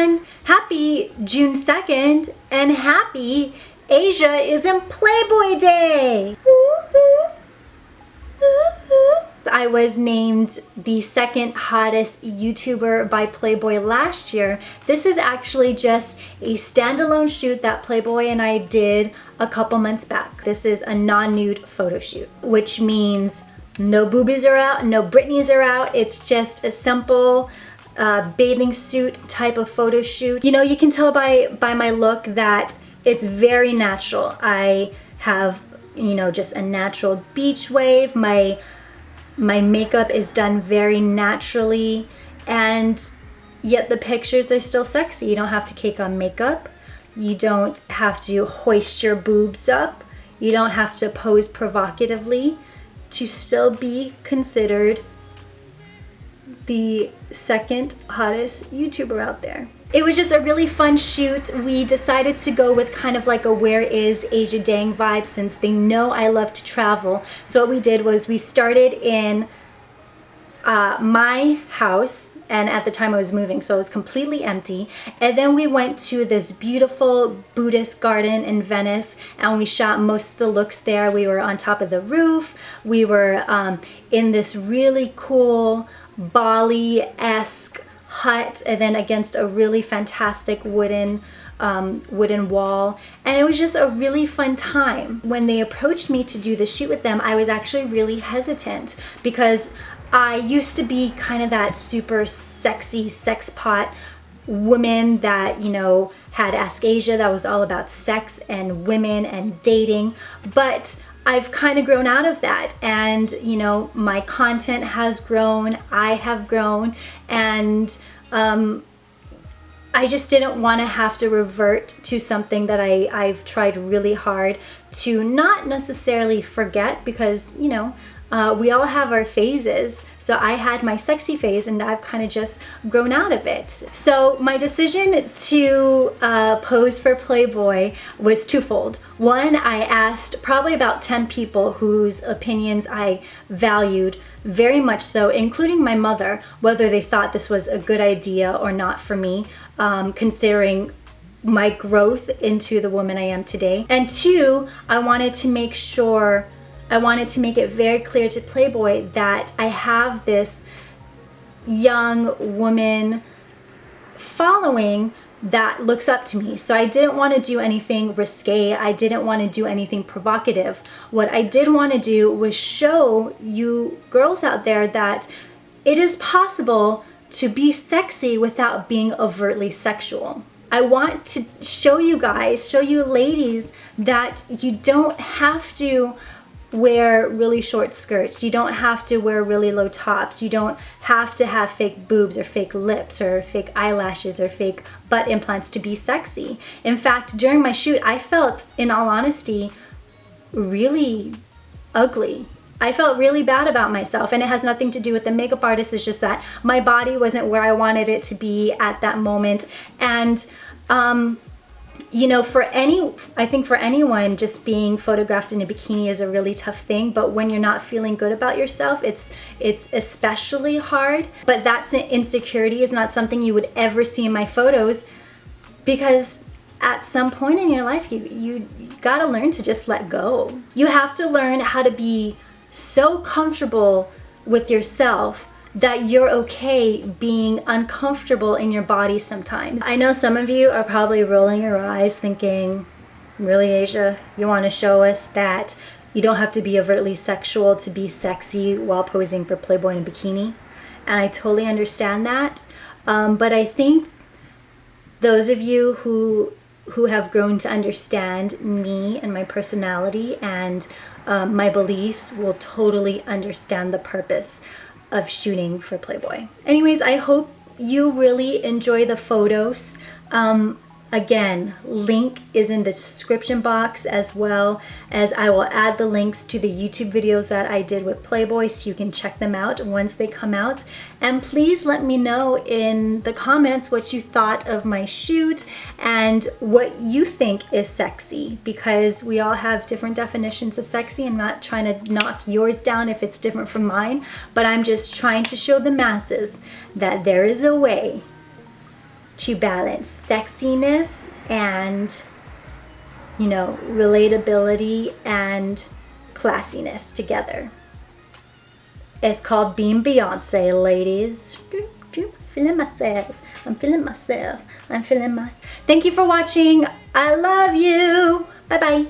everyone! Happy June 2nd and happy Asia is in Playboy Day! I was named the second hottest YouTuber by Playboy last year. This is actually just a standalone shoot that Playboy and I did a couple months back. This is a non-nude photo shoot, which means no boobies are out, no Britneys are out. It's just a simple bathing suit type of photo shoot. You know, you can tell by my look that it's very natural. I have, you know, just a natural beach wave. My makeup is done very naturally, and yet the pictures are still sexy. You don't have to cake on makeup. You don't have to hoist your boobs up. You don't have to pose provocatively to still be considered the second hottest YouTuber out there. It was just a really fun shoot. We decided to go with kind of like a where is Asia Dang vibe, since they know I love to travel. So what we did was we started in my house, and at the time I was moving, so it was completely empty. And then we went to this beautiful Buddhist garden in Venice, and we shot most of the looks there. We were on top of the roof. We were in this really cool Bali-esque hut, and then against a really fantastic wooden wall, and it was just a really fun time. When they approached me to do the shoot with them, I was actually really hesitant because I used to be kind of that super sexy sex pot woman that, you know, had Ask Asia, that was all about sex and women and dating, but I've kind of grown out of that, and you know, my content has grown, I have grown, and I just didn't want to have to revert to something that I've tried really hard to not necessarily forget, because, you know, we all have our phases. So I had my sexy phase, and I've kind of just grown out of it. So my decision to pose for Playboy was twofold. One, I asked probably about 10 people whose opinions I valued very much so, including my mother, whether they thought this was a good idea or not for me, considering my growth into the woman I am today. And two, I wanted to make it very clear to Playboy that I have this young woman following that looks up to me. So I didn't want to do anything risque. I didn't want to do anything provocative. What I did want to do was show you girls out there that it is possible to be sexy without being overtly sexual. I want to show you guys, show you ladies, that you don't have to wear really short skirts. You don't have to wear really low tops. You don't have to have fake boobs or fake lips or fake eyelashes or fake butt implants to be sexy. In fact, during my shoot, I felt, in all honesty, really ugly. I felt really bad about myself, and it has nothing to do with the makeup artist. It's just that my body wasn't where I wanted it to be at that moment. And you know, I think for anyone, just being photographed in a bikini is a really tough thing, but when you're not feeling good about yourself, it's especially hard. But that insecurity is not something you would ever see in my photos, because at some point in your life, you gotta learn to just let go. You have to learn how to be so comfortable with yourself that you're okay being uncomfortable in your body sometimes. I know some of you are probably rolling your eyes thinking, really, Asia, you want to show us that you don't have to be overtly sexual to be sexy while posing for Playboy in a bikini? And I totally understand that, but I think those of you who have grown to understand me and my personality and my beliefs will totally understand the purpose of shooting for Playboy. Anyways, I hope you really enjoy the photos. Again, link is in the description box, as well as I will add the links to the YouTube videos that I did with Playboy, so you can check them out once they come out. And please let me know in the comments what you thought of my shoot and what you think is sexy, because we all have different definitions of sexy. I'm not trying to knock yours down if it's different from mine, but I'm just trying to show the masses that there is a way to balance sexiness and, you know, relatability and classiness together. It's called being Beyonce, ladies. Feeling myself. I'm feeling myself. I'm feeling my... Thank you for watching. I love you. Bye-bye.